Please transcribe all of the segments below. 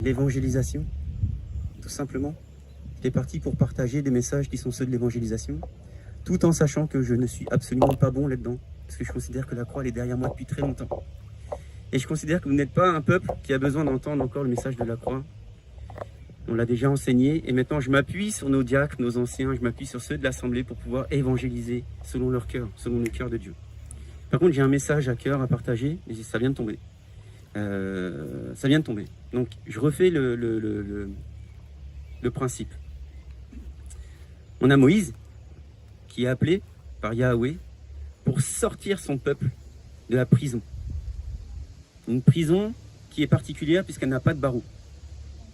L'évangélisation, tout simplement. J'étais parti pour partager des messages qui sont ceux de l'évangélisation, tout en sachant que je ne suis absolument pas bon là-dedans, parce que je considère que la croix elle est derrière moi depuis très longtemps. Et je considère que vous n'êtes pas un peuple qui a besoin d'entendre encore le message de la croix. On l'a déjà enseigné, et maintenant je m'appuie sur nos diacres, nos anciens, je m'appuie sur ceux de l'Assemblée pour pouvoir évangéliser selon leur cœur, selon le cœur de Dieu. Par contre, j'ai un message à cœur à partager, et ça vient de tomber. Ça vient de tomber. Donc, je refais le principe. On a Moïse qui est appelé par Yahweh pour sortir son peuple de la prison. Une prison qui est particulière puisqu'elle n'a pas de barreaux.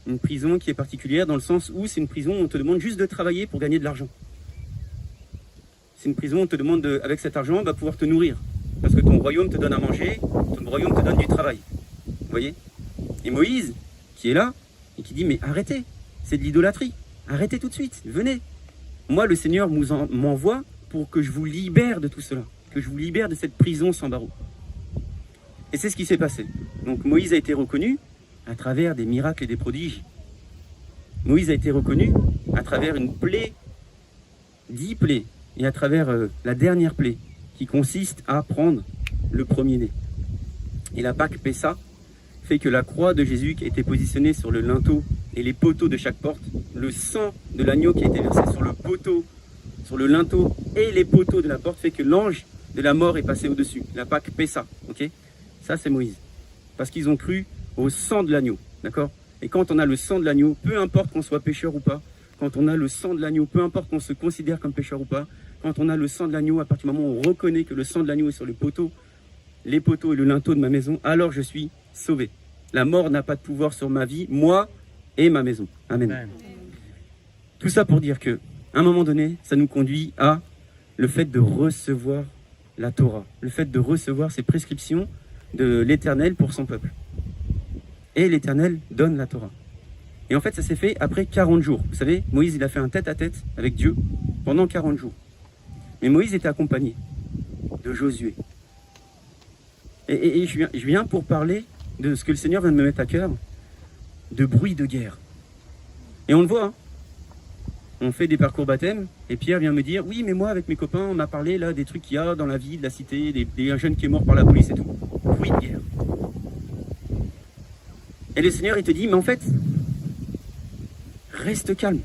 Une prison qui est particulière dans le sens où c'est une prison où on te demande juste de travailler pour gagner de l'argent. C'est une prison où on te demande, avec cet argent, va pouvoir te nourrir. Parce que ton royaume te donne à manger, ton royaume te donne du travail. Vous voyez? Et Moïse, qui est là, et qui dit, mais arrêtez, c'est de l'idolâtrie. Arrêtez tout de suite, venez. Moi, le Seigneur m'envoie pour que je vous libère de tout cela. Que je vous libère de cette prison sans barreaux. Et c'est ce qui s'est passé. Donc Moïse a été reconnu à travers des miracles et des prodiges. Moïse a été reconnu à travers une plaie, 10 plaies, et à travers la dernière plaie, qui consiste à prendre le premier-né. Et la Pâque Pessa fait que la croix de Jésus qui a été positionnée sur le linteau et les poteaux de chaque porte, le sang de l'agneau qui a été versé sur le poteau, sur le linteau et les poteaux de la porte fait que l'ange de la mort est passé au-dessus. La Pâque Pessa, ok? Ça c'est Moïse. Parce qu'ils ont cru au sang de l'agneau, d'accord? Et quand on a le sang de l'agneau, peu importe qu'on soit pécheur ou pas, quand on a le sang de l'agneau, peu importe qu'on se considère comme pécheur ou pas, quand on a le sang de l'agneau, à partir du moment où on reconnaît que le sang de l'agneau est sur le poteau, les poteaux et le linteau de ma maison, alors je suis sauvé. La mort n'a pas de pouvoir sur ma vie, moi et ma maison. Amen. Amen. Tout ça pour dire que, à un moment donné, ça nous conduit à le fait de recevoir la Torah, le fait de recevoir ces prescriptions de l'Éternel pour son peuple. Et l'Éternel donne la Torah. Et en fait, ça s'est fait après 40 jours. Vous savez, Moïse, il a fait un tête-à-tête avec Dieu pendant 40 jours. Mais Moïse était accompagné de Josué. Et je viens pour parler de ce que le Seigneur vient de me mettre à cœur, de bruit de guerre. Et on le voit, hein. On fait des parcours baptême, et Pierre vient me dire, oui, mais moi, avec mes copains, on a parlé là des trucs qu'il y a dans la vie, de la cité, des jeunes qui est mort par la police et tout. Bruit de guerre. Et le Seigneur, il te dit, mais en fait, reste calme.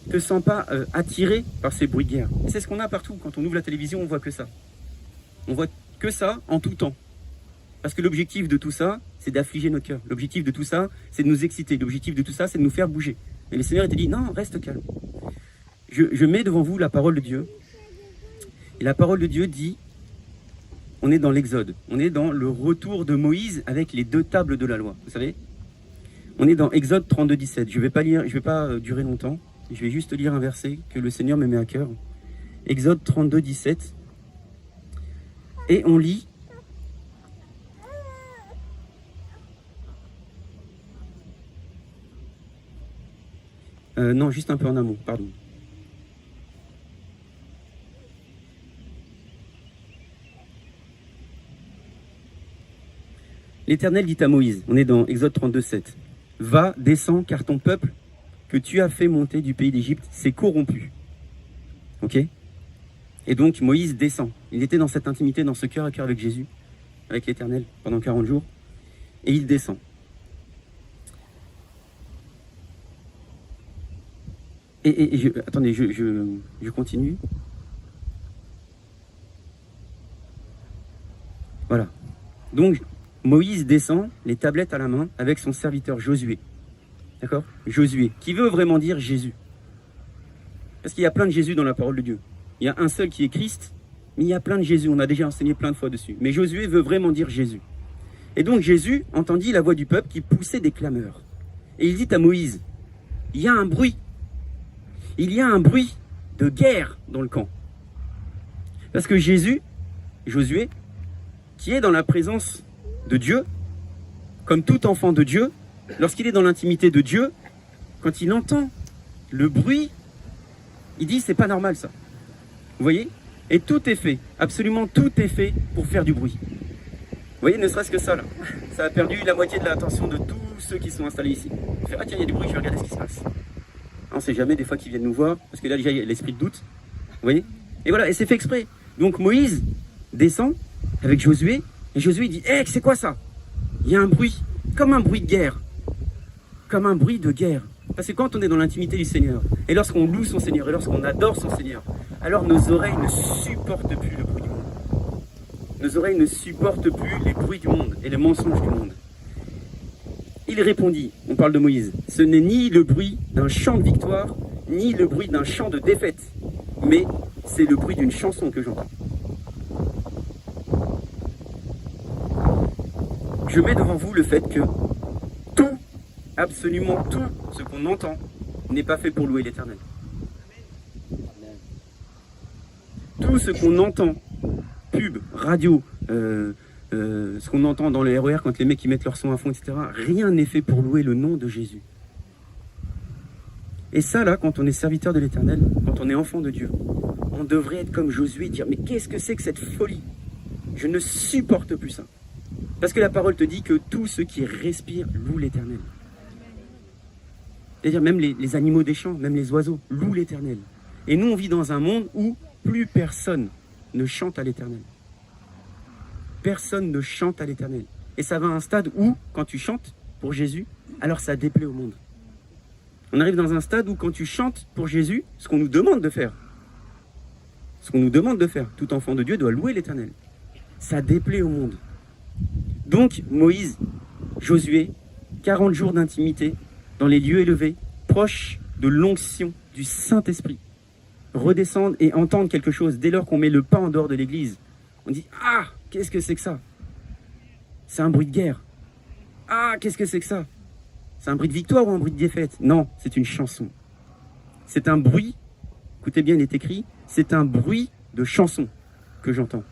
Ne te sens pas attiré par ces bruits de guerre. Et c'est ce qu'on a partout. Quand on ouvre la télévision, on voit que ça. On voit que ça en tout temps. Parce que l'objectif de tout ça, c'est d'affliger notre cœur. L'objectif de tout ça, c'est de nous exciter. L'objectif de tout ça, c'est de nous faire bouger. Et le Seigneur, il te dit, non, reste calme. Je mets devant vous la parole de Dieu. Et la parole de Dieu dit, on est dans l'Exode. On est dans le retour de Moïse avec les 2 tables de la loi. Vous savez? On est dans Exode 32, 17. Je ne vais pas lire, je vais pas durer longtemps. Je vais juste lire un verset que le Seigneur me met à cœur. Exode 32, 17. Et on lit. Non, juste un peu en amont, pardon. L'Éternel dit à Moïse, on est dans Exode 32, 7. Va, descends, car ton peuple que tu as fait monter du pays d'Égypte s'est corrompu. Ok? Et donc Moïse descend. Il était dans cette intimité, dans ce cœur à cœur avec Jésus, avec l'Éternel, pendant 40 jours. Et il descend. Attendez, je continue. Voilà. Donc, Moïse descend, les tablettes à la main, avec son serviteur Josué. D'accord? Josué, qui veut vraiment dire Jésus. Parce qu'il y a plein de Jésus dans la parole de Dieu. Il y a un seul qui est Christ, Mais il y a plein de Jésus, on a déjà enseigné plein de fois dessus. Mais Josué veut vraiment dire Jésus. Et donc Jésus entendit la voix du peuple qui poussait des clameurs. Et il dit à Moïse, il y a un bruit. Il y a un bruit de guerre dans le camp. Parce que Josué, qui est dans la présence de Dieu, comme tout enfant de Dieu, lorsqu'il est dans l'intimité de Dieu, quand il entend le bruit, il dit c'est pas normal ça. Vous voyez? Et tout est fait, absolument tout est fait pour faire du bruit. Vous voyez, ne serait-ce que ça là, ça a perdu la moitié de l'attention de tous ceux qui sont installés ici. On fait, ah tiens, il y a du bruit, je vais regarder ce qui se passe. On ne sait jamais des fois qu'ils viennent nous voir, parce que là déjà il y a l'esprit de doute. Vous voyez? Et voilà, et c'est fait exprès. Donc Moïse descend avec Josué, et Josué dit, hé, c'est quoi ça? Il y a un bruit, comme un bruit de guerre. Comme un bruit de guerre. Parce que quand on est dans l'intimité du Seigneur, et lorsqu'on loue son Seigneur, et lorsqu'on adore son Seigneur, alors nos oreilles ne supportent plus le bruit du monde. Nos oreilles ne supportent plus les bruits du monde et les mensonges du monde. Il répondit, on parle de Moïse, ce n'est ni le bruit d'un chant de victoire, ni le bruit d'un chant de défaite, mais c'est le bruit d'une chanson que j'entends. Je mets devant vous le fait que tout, absolument tout ce qu'on entend n'est pas fait pour louer l'Éternel. Tout ce qu'on entend, pub, radio, ce qu'on entend dans les RER quand les mecs ils mettent leur son à fond, etc., rien n'est fait pour louer le nom de Jésus. Et ça, là, quand on est serviteur de l'Éternel, quand on est enfant de Dieu, on devrait être comme Josué, dire, mais qu'est-ce que c'est que cette folie? Je ne supporte plus ça. Parce que la parole te dit que tous ceux qui respirent louent l'Éternel. C'est-à-dire même les animaux des champs, même les oiseaux, louent l'Éternel. Et nous, on vit dans un monde où plus personne ne chante à l'Éternel. Personne ne chante à l'Éternel. Et ça va à un stade où, quand tu chantes pour Jésus, alors ça déplaît au monde. On arrive dans un stade où quand tu chantes pour Jésus, ce qu'on nous demande de faire, tout enfant de Dieu doit louer l'Éternel. Ça déplaît au monde. Donc Moïse, Josué, 40 jours d'intimité dans les lieux élevés, proches de l'onction du Saint-Esprit, redescendent et entendent quelque chose. Dès lors qu'on met le pas en dehors de l'église, on dit « Ah, qu'est-ce que c'est que ça? C'est un bruit de guerre. Ah, qu'est-ce que c'est que ça? C'est un bruit de victoire ou un bruit de défaite? Non, c'est une chanson. C'est un bruit, écoutez bien, il est écrit, c'est un bruit de chanson que j'entends.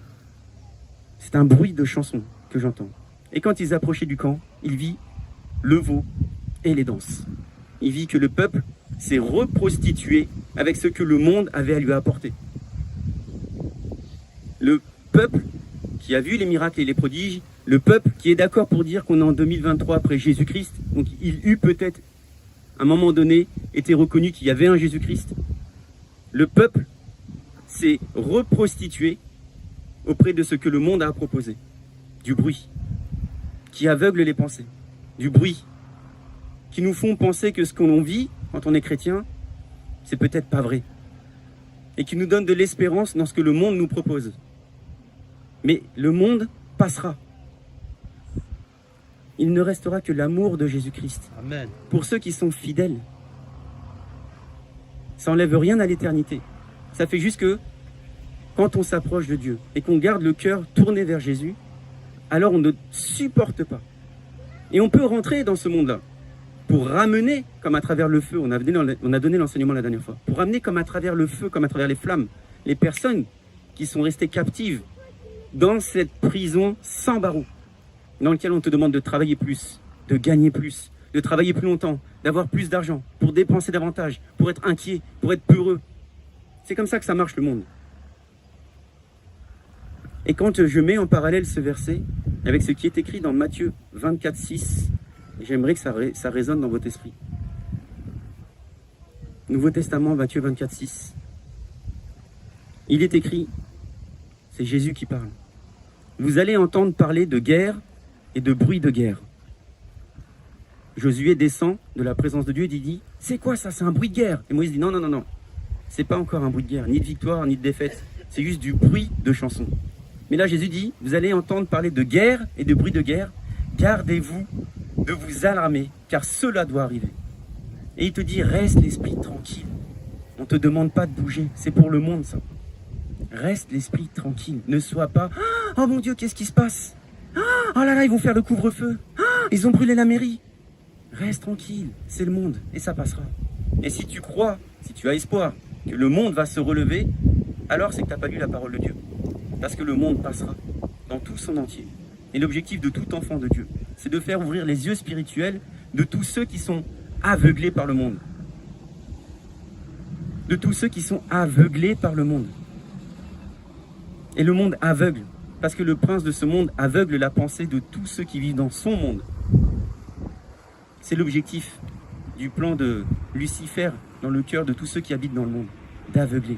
C'est un bruit de chanson que j'entends. Et quand ils approchaient du camp, il vit le veau et les danses. Il vit que le peuple s'est reprostitué avec ce que le monde avait à lui apporter. Le peuple qui a vu les miracles et les prodiges, le peuple qui est d'accord pour dire qu'on est en 2023 après Jésus-Christ, donc il eut peut-être, à un moment donné, été reconnu qu'il y avait un Jésus-Christ. Le peuple s'est reprostitué auprès de ce que le monde a proposé. Du bruit, qui aveugle les pensées. Du bruit, qui nous font penser que ce qu'on vit quand on est chrétien, c'est peut-être pas vrai. Et qui nous donne de l'espérance dans ce que le monde nous propose. Mais le monde passera. Il ne restera que l'amour de Jésus-Christ. Amen. Pour ceux qui sont fidèles. Ça n'enlève rien à l'éternité. Ça fait juste que quand on s'approche de Dieu et qu'on garde le cœur tourné vers Jésus, alors on ne supporte pas. Et on peut rentrer dans ce monde-là pour ramener, comme à travers le feu, on a donné l'enseignement la dernière fois, pour ramener comme à travers le feu, comme à travers les flammes, les personnes qui sont restées captives dans cette prison sans barreaux, dans laquelle on te demande de travailler plus, de gagner plus, de travailler plus longtemps, d'avoir plus d'argent, pour dépenser davantage, pour être inquiet, pour être peureux. C'est comme ça que ça marche le monde. Et quand je mets en parallèle ce verset avec ce qui est écrit dans Matthieu 24, 6, j'aimerais que ça résonne dans votre esprit. Nouveau Testament, Matthieu 24, 6. Il est écrit, c'est Jésus qui parle. Vous allez entendre parler de guerre et de bruit de guerre. Josué descend de la présence de Dieu et dit, c'est quoi ça? C'est un bruit de guerre. Et Moïse dit, non, non, non, non. C'est pas encore un bruit de guerre, ni de victoire, ni de défaite. C'est juste du bruit de chanson. Mais là, Jésus dit, vous allez entendre parler de guerre et de bruit de guerre. Gardez-vous de vous alarmer, car cela doit arriver. Et il te dit, reste l'esprit tranquille. On ne te demande pas de bouger. C'est pour le monde, ça. Reste l'esprit tranquille. Ne sois pas « Oh mon Dieu, qu'est-ce qui se passe? Oh là là, ils vont faire le couvre-feu. Ils ont brûlé la mairie. » Reste tranquille, c'est le monde et ça passera. Et si tu crois, si tu as espoir que le monde va se relever, alors c'est que tu n'as pas lu la parole de Dieu. Parce que le monde passera dans tout son entier. Et l'objectif de tout enfant de Dieu, c'est de faire ouvrir les yeux spirituels de tous ceux qui sont aveuglés par le monde. De tous ceux qui sont aveuglés par le monde. Et le monde aveugle, parce que le prince de ce monde aveugle la pensée de tous ceux qui vivent dans son monde. C'est l'objectif du plan de Lucifer dans le cœur de tous ceux qui habitent dans le monde, d'aveugler.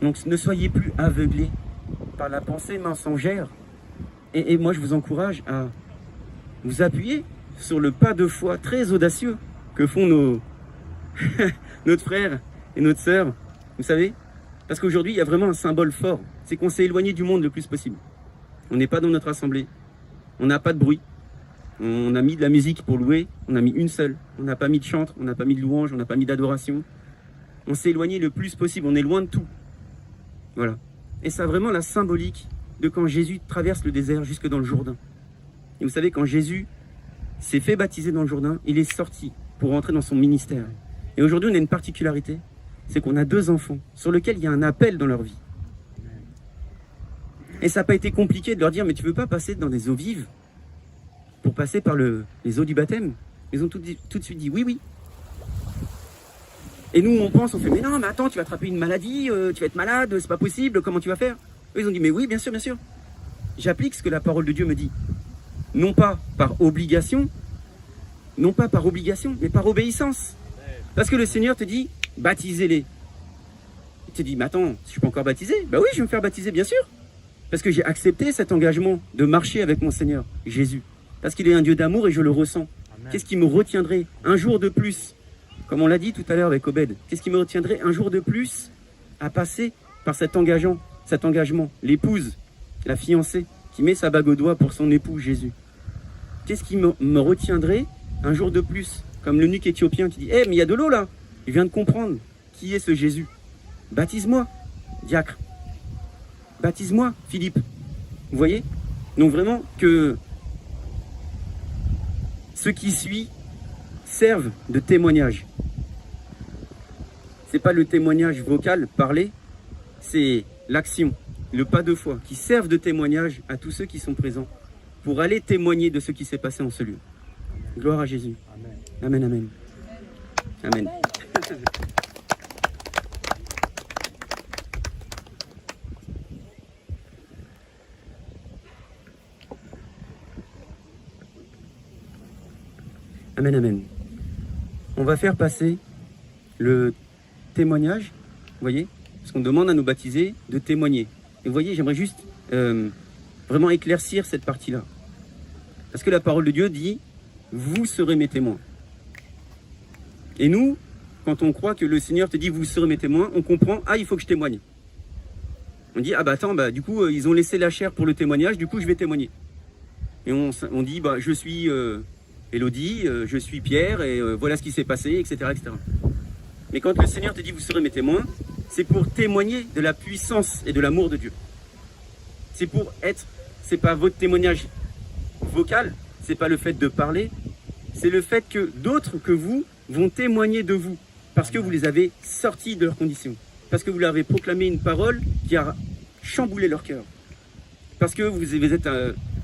Donc ne soyez plus aveuglés par la pensée mensongère. Et moi je vous encourage à vous appuyer sur le pas de foi très audacieux que font notre frère et notre sœur, vous savez. Parce qu'aujourd'hui il y a vraiment un symbole fort, c'est qu'on s'est éloigné du monde le plus possible. On n'est pas dans notre assemblée, on n'a pas de bruit. On a mis de la musique pour louer, on a mis une seule. On n'a pas mis de chantre, on n'a pas mis de louange, on n'a pas mis d'adoration. On s'est éloigné le plus possible, on est loin de tout. Voilà. Et ça a vraiment la symbolique de quand Jésus traverse le désert jusque dans le Jourdain. Et vous savez, quand Jésus s'est fait baptiser dans le Jourdain, il est sorti pour rentrer dans son ministère. Et aujourd'hui, on a une particularité, c'est qu'on a 2 enfants sur lesquels il y a un appel dans leur vie. Et ça n'a pas été compliqué de leur dire, mais tu ne veux pas passer dans des eaux vives pour passer par les eaux du baptême? Ils ont tout de suite dit oui, oui. Et nous, on pense, on fait, mais non, mais attends, tu vas attraper une maladie, tu vas être malade, c'est pas possible, comment tu vas faire? Eux, ils ont dit, mais oui, bien sûr, bien sûr. J'applique ce que la parole de Dieu me dit. Non pas par obligation, mais par obéissance. Parce que le Seigneur te dit, baptisez-les. Il te dit, mais attends, je suis pas encore baptisé? Bah oui, je vais me faire baptiser, bien sûr. Parce que j'ai accepté cet engagement de marcher avec mon Seigneur, Jésus. Parce qu'il est un Dieu d'amour et je le ressens. Qu'est-ce qui me retiendrait un jour de plus, comme on l'a dit tout à l'heure avec Obed, qu'est-ce qui me retiendrait un jour de plus à passer par cet engagement, l'épouse, la fiancée, qui met sa bague au doigt pour son époux Jésus? Qu'est-ce qui me retiendrait un jour de plus, comme l'eunuque éthiopien qui dit, mais il y a de l'eau là, je viens de comprendre qui est ce Jésus. Baptise-moi, diacre. Baptise-moi, Philippe. Vous voyez? Donc vraiment que ce qui suit servent de témoignage. C'est pas le témoignage vocal, parlé, c'est l'action, le pas de foi, qui servent de témoignage à tous ceux qui sont présents pour aller témoigner de ce qui s'est passé en ce lieu. Gloire à Jésus. Amen, amen. Amen. Amen, amen. On va faire passer le témoignage, vous voyez, parce qu'on demande à nous baptiser de témoigner. Et vous voyez, j'aimerais juste vraiment éclaircir cette partie-là. Parce que la parole de Dieu dit, vous serez mes témoins. Et nous, quand on croit que le Seigneur te dit, vous serez mes témoins, on comprend, il faut que je témoigne. On dit, attends, du coup, ils ont laissé la chair pour le témoignage, du coup, je vais témoigner. Et on dit, je suis Élodie, je suis Pierre, et voilà ce qui s'est passé, etc., etc. Mais quand le Seigneur te dit, vous serez mes témoins, c'est pour témoigner de la puissance et de l'amour de Dieu. C'est pas votre témoignage vocal, c'est pas le fait de parler, c'est le fait que d'autres que vous vont témoigner de vous, parce que vous les avez sortis de leurs conditions, parce que vous leur avez proclamé une parole qui a chamboulé leur cœur, parce que vous êtes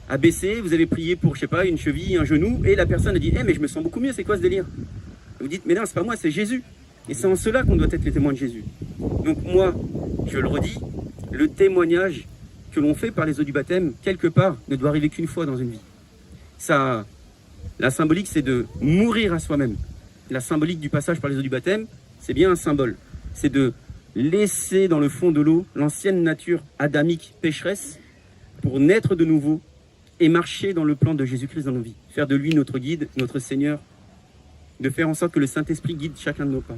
abaissé, vous avez prié pour, je sais pas, une cheville, un genou, et la personne a dit, mais je me sens beaucoup mieux, c'est quoi ce délire? Vous dites, mais non, c'est pas moi, c'est Jésus. Et c'est en cela qu'on doit être les témoins de Jésus. Donc moi, je le redis, le témoignage que l'on fait par les eaux du baptême, quelque part, ne doit arriver qu'une fois dans une vie. Ça, la symbolique, c'est de mourir à soi-même. La symbolique du passage par les eaux du baptême, c'est bien un symbole. C'est de laisser dans le fond de l'eau l'ancienne nature adamique pécheresse pour naître de nouveau et marcher dans le plan de Jésus-Christ dans nos vies. Faire de lui notre guide, notre Seigneur, de faire en sorte que le Saint-Esprit guide chacun de nos pas.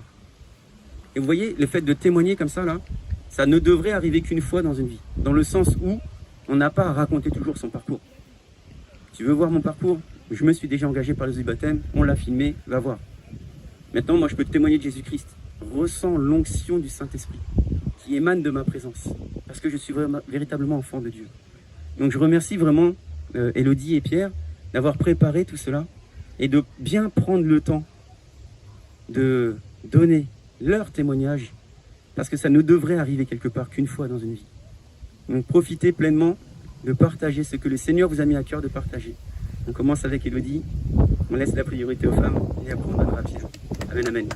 Et vous voyez, le fait de témoigner comme ça, là, ça ne devrait arriver qu'une fois dans une vie. Dans le sens où on n'a pas à raconter toujours son parcours. Tu veux voir mon parcours? Je me suis déjà engagé par les eaux du baptême, on l'a filmé, va voir. Maintenant, moi, je peux te témoigner de Jésus-Christ. Ressens l'onction du Saint-Esprit qui émane de ma présence, parce que je suis véritablement enfant de Dieu. Donc je remercie vraiment Élodie et Pierre d'avoir préparé tout cela et de bien prendre le temps de donner leur témoignage, parce que ça ne devrait arriver quelque part qu'une fois dans une vie. Donc profitez pleinement de partager ce que le Seigneur vous a mis à cœur de partager. On commence avec Élodie, on laisse la priorité aux femmes et après on donnera à Pierre. Amen, amen.